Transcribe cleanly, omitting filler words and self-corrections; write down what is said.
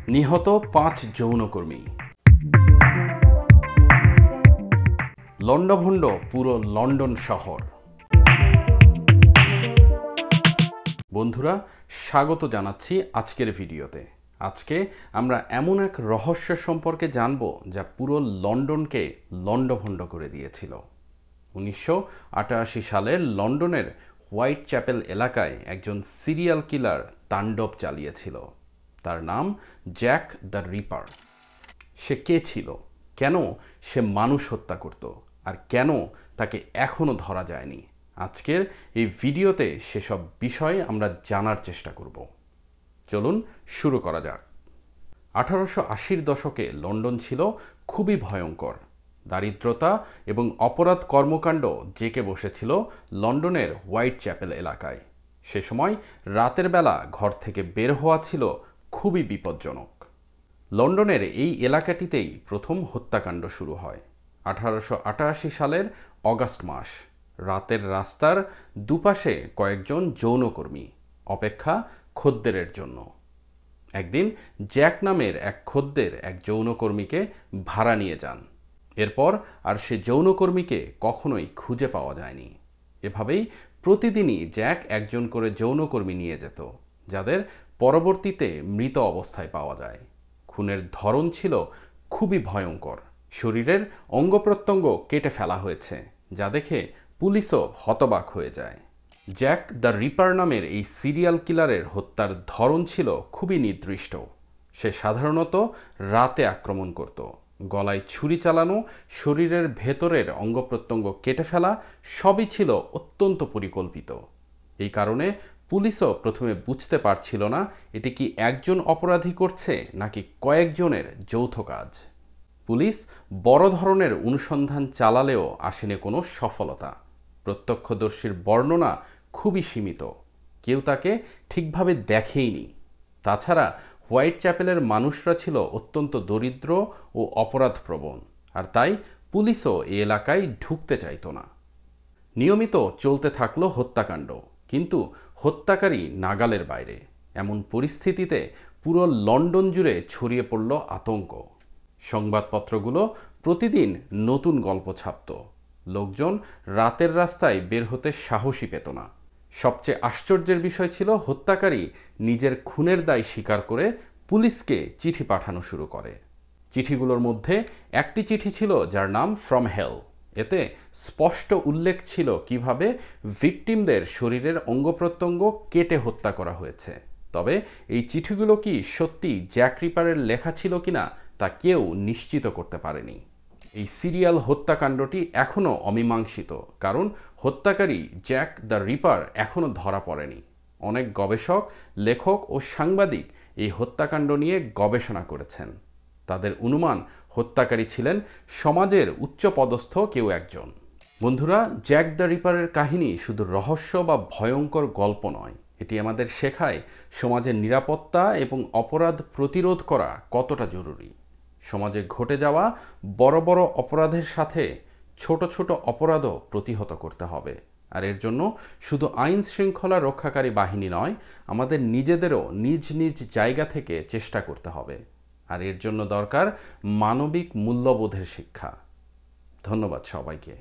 নিহত ৫ যৌনকর্মী। লণ্ডভণ্ড পুরো লন্ডন শহর। বন্ধুরা, স্বাগত জানাচ্ছি আজকের ভিডিওতে। আজকে আমরা এমন এক রহস্য সম্পর্কে জানব যা পুরো লন্ডনকে লণ্ডভণ্ড করে দিয়েছিল। ১৯৮৮ সালের লন্ডনের হোয়াইট চ্যাপেল এলাকায় একজন সিরিয়াল কিলার তাণ্ডব চালিয়েছিল। তার নাম জ্যাক দ্য রিপার। সে কে ছিল, কেন সে মানুষ হত্যা করত, আর কেন তাকে এখনও ধরা যায়নি? আজকের এই ভিডিওতে সেসব বিষয় আমরা জানার চেষ্টা করব। চলুন শুরু করা যাক। ১৮৮০-র দশকে লন্ডন ছিল খুবই ভয়ঙ্কর। দারিদ্রতা এবং অপরাধ কর্মকাণ্ড জেঁকে বসেছিল লন্ডনের হোয়াইট চ্যাপেল এলাকায়। সে সময় রাতের বেলা ঘর থেকে বের হওয়া ছিল খুবই বিপজ্জনক। লন্ডনের এই এলাকাটিতেই প্রথম হত্যাকাণ্ড শুরু হয় ১৮৮৮ সালের অগাস্ট মাস। রাতের রাস্তার দুপাশে কয়েকজন যৌনকর্মী অপেক্ষা খদ্দেরের জন্য। একদিন জ্যাক নামের এক খদ্দের এক যৌনকর্মীকে ভাড়া নিয়ে যান। এরপর আর সে যৌনকর্মীকে কখনোই খুঁজে পাওয়া যায়নি। এভাবেই প্রতিদিনই জ্যাক একজন করে যৌনকর্মী নিয়ে যেত, যাদের পরবর্তীতে মৃত অবস্থায় পাওয়া যায়। খুনের ধরন ছিল খুবই ভয়ঙ্কর। শরীরের অঙ্গপ্রত্যঙ্গ কেটে ফেলা হয়েছে, যা দেখে পুলিশও হতবাক হয়ে যায়। জ্যাক দ্য রিপার নামের এই সিরিয়াল কিলারের হত্যার ধরন ছিল খুবই নির্দিষ্ট। সে সাধারণত রাতে আক্রমণ করত। গলায় ছুরি চালানো, শরীরের ভেতরের অঙ্গপ্রত্যঙ্গ কেটে ফেলা সবই ছিল অত্যন্ত পরিকল্পিত। এই কারণে পুলিশও প্রথমে বুঝতে পারছিল না এটি কি একজন অপরাধী করছে নাকি কয়েকজনের যৌথ কাজ। পুলিশ বড় ধরনের অনুসন্ধান চালালেও আসেনি কোনো সফলতা। প্রত্যক্ষদর্শীর বর্ণনা খুবই সীমিত, কেউ তাকে ঠিকভাবে দেখেইনি। তাছাড়া হোয়াইট চ্যাপেলের মানুষরা ছিল অত্যন্ত দরিদ্র ও অপরাধপ্রবণ, আর তাই পুলিশও এই এলাকায় ঢুকতে চাইত না। নিয়মিত চলতে থাকলো হত্যাকাণ্ড, কিন্তু হত্যাকারী নাগালের বাইরে। এমন পরিস্থিতিতে পুরো লন্ডন জুড়ে ছড়িয়ে পড়ল আতঙ্ক। সংবাদপত্রগুলো প্রতিদিন নতুন গল্প ছাপত। লোকজন রাতের রাস্তায় বের হতে সাহসী পেত না। সবচেয়ে আশ্চর্যের বিষয় ছিল হত্যাকারী নিজের খুনের দায় স্বীকার করে পুলিশকে চিঠি পাঠানো শুরু করে। চিঠিগুলোর মধ্যে একটি চিঠি ছিল যার নাম ফ্রম হেল। এতে স্পষ্ট উল্লেখ ছিল কিভাবে ভিকটিমদের শরীরের অঙ্গপ্রত্যঙ্গ কেটে হত্যা করা হয়েছে। তবে এই চিঠিগুলো কি সত্যি জ্যাক রিপারের লেখা ছিল কিনা তা কেউ নিশ্চিত করতে পারেনি। এই সিরিয়াল হত্যাকাণ্ডটি এখনও অমীমাংসিত, কারণ হত্যাকারী জ্যাক দ্য রিপার এখনও ধরা পড়েনি। অনেক গবেষক, লেখক ও সাংবাদিক এই হত্যাকাণ্ড নিয়ে গবেষণা করেছেন। তাদের অনুমান হত্যাকারী ছিলেন সমাজের উচ্চপদস্থ কেউ একজন। বন্ধুরা, জ্যাক দ্য রিপারের কাহিনী শুধু রহস্য বা ভয়ঙ্কর গল্প নয়, এটি আমাদের শেখায় সমাজের নিরাপত্তা এবং অপরাধ প্রতিরোধ করা কতটা জরুরি। সমাজে ঘটে যাওয়া বড় বড় অপরাধের সাথে ছোট ছোট অপরাধও প্রতিহত করতে হবে। আর এর জন্য শুধু আইন শৃঙ্খলা রক্ষাকারী বাহিনী নয়, আমাদের নিজেদেরও নিজ নিজ জায়গা থেকে চেষ্টা করতে হবে। আর এর জন্য দরকার মানবিক মূল্যবোধের শিক্ষা। ধন্যবাদ সবাইকে।